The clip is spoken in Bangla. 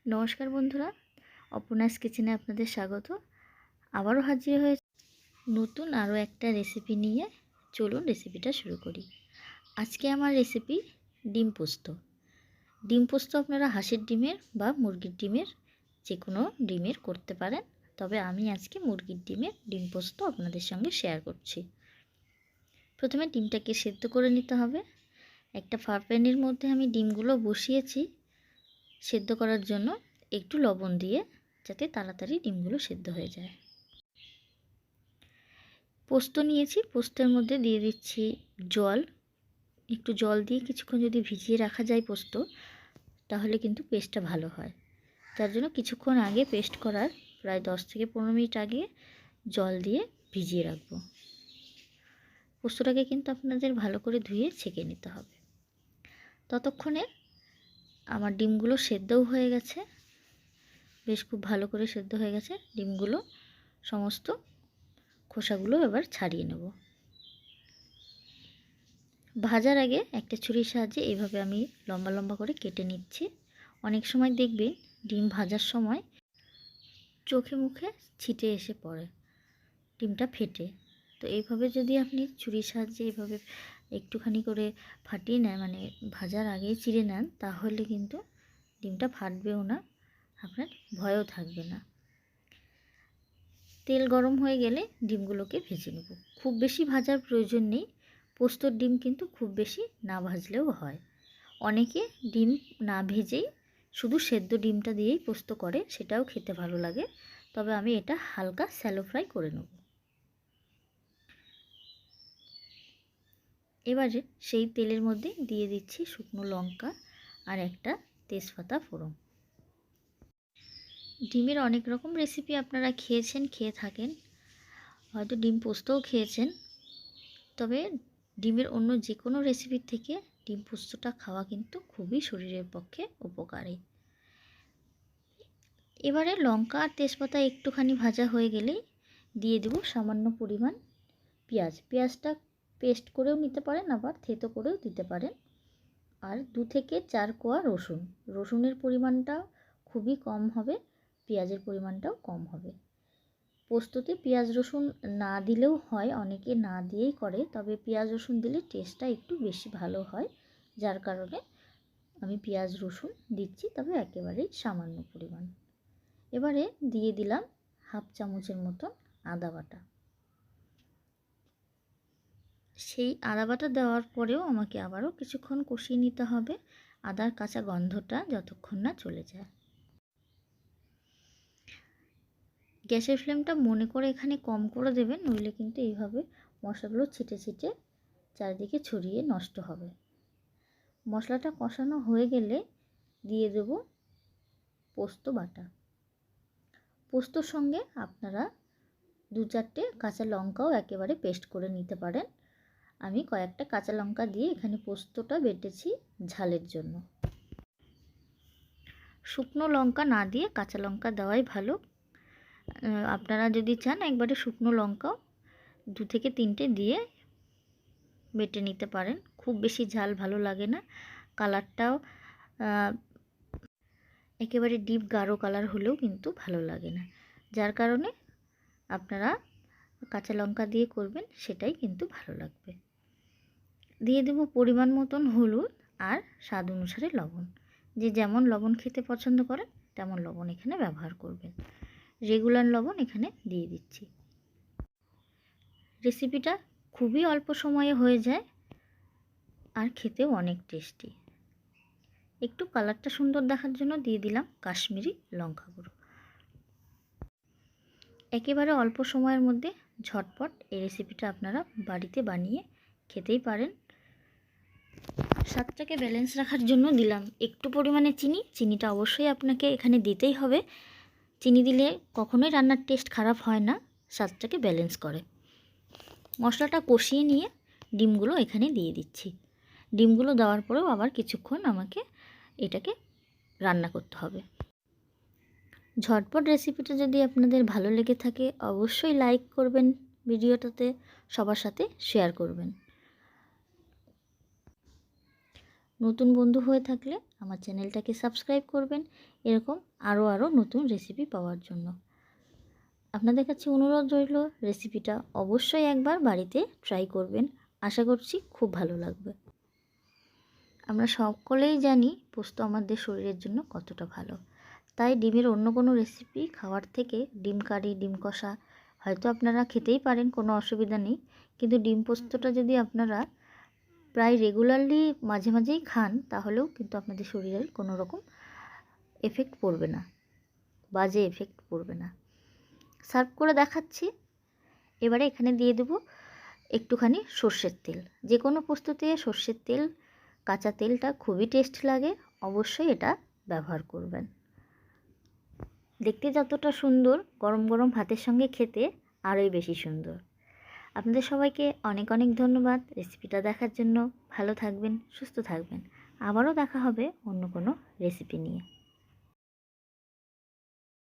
নমস্কার বন্ধুরা, অপর্ণাস কিচেনে আপনাদের স্বাগত। আবারও হাজির হয়েছে নতুন আরও একটা রেসিপি নিয়ে। চলুন রেসিপিটা শুরু করি। আজকে আমার রেসিপি ডিম পোস্ত। ডিম পোস্ত আপনারা হাঁসের ডিমের বা মুরগির ডিমের যে কোনো ডিমের করতে পারেন, তবে আমি আজকে মুরগির ডিমের ডিম পোস্ত আপনাদের সঙ্গে শেয়ার করছি। প্রথমে ডিমটাকে সেদ্ধ করে নিতে হবে। একটা ফ্রাই প্যানের মধ্যে আমি ডিমগুলো বসিয়েছি সেদ্ধ করার জন্য, একটু লবণ দিয়ে, যাতে তাড়াতাড়ি ডিমগুলো সেদ্ধ হয়ে যায়। পোস্ত নিয়েছি, পোস্তের মধ্যে দিয়ে দিচ্ছি জল। একটু জল দিয়ে কিছুক্ষণ যদি ভিজিয়ে রাখা যায় পোস্ত, তাহলে কিন্তু পেস্টটা ভালো হয়। তার জন্য কিছুক্ষণ আগে, পেস্ট করার প্রায় 10 থেকে 15 মিনিট আগে জল দিয়ে ভিজিয়ে রাখবো। পোস্তটাকে কিন্তু আপনাদের ভালো করে ধুয়ে ছেঁকে নিতে হবে। ততক্ষণে আমার ডিমগুলো সেদ্ধও হয়ে গেছে, বেশ খুব ভালো করে সেদ্ধ হয়ে গেছে ডিমগুলো। সমস্ত খোসাগুলো এবার ছাড়িয়ে নেব। ভাজার আগে একটা ছুরির সাহায্যে এইভাবে আমি লম্বা লম্বা করে কেটে নিচ্ছি। অনেক সময় দেখবেন ডিম ভাজার সময় চোখে মুখে ছিটে এসে পড়ে, ডিমটা ফেটে। তো এইভাবে যদি আপনি ছুরির সাহায্যে এইভাবে একটুখানি করে ফাটিয়ে নেন, মানে ভাজার আগেই চিড়ে নেন, তাহলে কিন্তু ডিমটা ফাটবেও না, আপনার ভয়ও থাকবে না। তেল গরম হয়ে গেলে ডিমগুলোকে ভেজে নেব। খুব বেশি ভাজার প্রয়োজন নেই, পোস্তর ডিম কিন্তু খুব বেশি না ভাজলেও হয়। অনেকে ডিম না ভেজেই শুধু সেদ্ধ ডিমটা দিয়েই পোস্ত করে, সেটাও খেতে ভালো লাগে, তবে আমি এটা হালকা স্যালো ফ্রাই করে নেব। এবারে সেই তেলের মধ্যে দিয়ে দিচ্ছি শুকনো লঙ্কা আর একটা তেজপাতা ফোড়ন। ডিমের অনেক রকম রেসিপি আপনারা খেয়ে থাকেন, হয়তো ডিম পোস্তও খেয়েছেন, তবে ডিমের অন্য যে কোনো রেসিপির থেকে ডিম পোস্তটা খাওয়া কিন্তু খুবই শরীরের পক্ষে উপকারী। এবারে লঙ্কা আর তেজপাতা একটুখানি ভাজা হয়ে গেলেই দিয়ে দেব সামান্য পরিমাণ পেঁয়াজ। পেঁয়াজটা পেস্ট করেও নিতে পারেন, আবার থেতো করেও দিতে পারেন। আর 2 থেকে 4 কোয়া রসুন। রসুনের পরিমাণটা খুবই কম হবে, পেঁয়াজের পরিমাণটাও কম হবে। পোস্ততে পেঁয়াজ রসুন না দিলেও হয়, অনেকে না দিয়েই করে, তবে পেঁয়াজ রসুন দিলে টেস্টটা একটু বেশি ভালো হয়, যার কারণে আমি পেঁয়াজ রসুন দিচ্ছি, তবে একেবারেই সামান্য পরিমাণ। এবারে দিয়ে দিলাম হাফ চামচের মতন আদা বাটা। সেই আদা বাটা দেওয়ার পরেও আমাকে আবারও কিছুক্ষণ কষিয়ে নিতে হবে, আদার কাঁচা গন্ধটা যতক্ষণ না চলে যায়। গ্যাসের ফ্লেমটা মনে করে এখানে কম করে দেবেন, নইলে কিন্তু এইভাবে মশলাগুলো ছিটে ছিটে চারিদিকে ছড়িয়ে নষ্ট হবে। মশলাটা কষানো হয়ে গেলে দিয়ে দেব পোস্ত বাটা। পোস্তর সঙ্গে আপনারা 2-4টে কাঁচা লঙ্কাও একেবারে পেস্ট করে নিতে পারেন। আমি কয়েকটা কাঁচা লঙ্কা দিয়ে এখানে পোস্তটা বেটেছি ঝালের জন্য। শুকনো লঙ্কা না দিয়ে কাঁচা লঙ্কা দেওয়াই ভালো। আপনারা যদি চান একবারে শুকনো লঙ্কাও 2 থেকে 3টে দিয়ে বেটে নিতে পারেন। খুব বেশি ঝাল ভালো লাগে না, কালারটাও একেবারে ডিপ গাঢ় কালার হলেও কিন্তু ভালো লাগে না, যার কারণে আপনারা কাঁচা লঙ্কা দিয়ে করবেন, সেটাই কিন্তু ভালো লাগবে। দিয়ে দেব পরিমাণ মতন হলুদ আর স্বাদ অনুসারে লবণ। যে যেমন লবণ খেতে পছন্দ করেন তেমন লবণ এখানে ব্যবহার করবেন। রেগুলার লবণ এখানে দিয়ে দিচ্ছি। রেসিপিটা খুবই অল্প সময়ে হয়ে যায় আর খেতেও অনেক টেস্টি। একটু কালারটা সুন্দর দেখার জন্য দিয়ে দিলাম কাশ্মীরি লঙ্কা গুঁড়ো। একেবারে অল্প সময়ের মধ্যে ঝটপট এই রেসিপিটা আপনারা বাড়িতে বানিয়ে খেতেই পারেন। স্বাদটাকে ব্যালেন্স রাখার জন্য দিলাম একটু পরিমাণে চিনি। চিনিটা অবশ্যই আপনাকে এখানে দিতেই হবে, চিনি দিলে কখনোই রান্নার টেস্ট খারাপ হয় না, স্বাদটাকে ব্যালেন্স করে। মশলাটা কষিয়ে নিয়ে ডিমগুলো এখানে দিয়ে দিচ্ছি। ডিমগুলো দেওয়ার পরেও আবার কিছুক্ষণ আমাকে এটাকে রান্না করতে হবে। ঝটপট রেসিপিটা যদি আপনাদের ভালো লেগে থাকে অবশ্যই লাইক করবেন, ভিডিওটাতে সবার সাথে শেয়ার করবেন। নতুন বন্ধু হয়ে থাকলে আমার চ্যানেলটাকে সাবস্ক্রাইব করবেন এরকম আরও নতুন রেসিপি পাওয়ার জন্য। আপনাদের কাছে অনুরোধ রইল রেসিপিটা অবশ্যই একবার বাড়িতে ট্রাই করবেন, আশা করছি খুব ভালো লাগবে। আমরা সকলেই জানি পোস্ত আমাদের শরীরের জন্য কতটা ভালো, তাই ডিমের অন্য কোনো রেসিপি খাওয়ার থেকে ডিম কারি, ডিম কষা হয়তো আপনারা খেতেই পারেন, কোনো অসুবিধা নেই, কিন্তু ডিম পোস্তটা যদি আপনারা প্রায় রেগুলারলি মাঝে মাঝেই খান তাহলেও কিন্তু আপনাদের শরীরের কোনো রকম এফেক্ট পড়বে না, বাজে এফেক্ট পড়বে না। সার্ভ করে দেখাচ্ছি। এবারে এখানে দিয়ে দেবো একটুখানি সর্ষের তেল। যে কোনো পোস্ততে সর্ষের তেল, কাঁচা তেলটা খুবই টেস্ট লাগে, অবশ্যই এটা ব্যবহার করবেন। দেখতে যতটা সুন্দর, গরম গরম ভাতের সঙ্গে খেতে আরোই বেশি সুন্দর। আপনাদের সবাইকে অনেক অনেক ধন্যবাদ রেসিপিটা দেখার জন্য। ভালো থাকবেন, সুস্থ থাকবেন। আবারও দেখা হবে অন্য কোনো রেসিপি নিয়ে।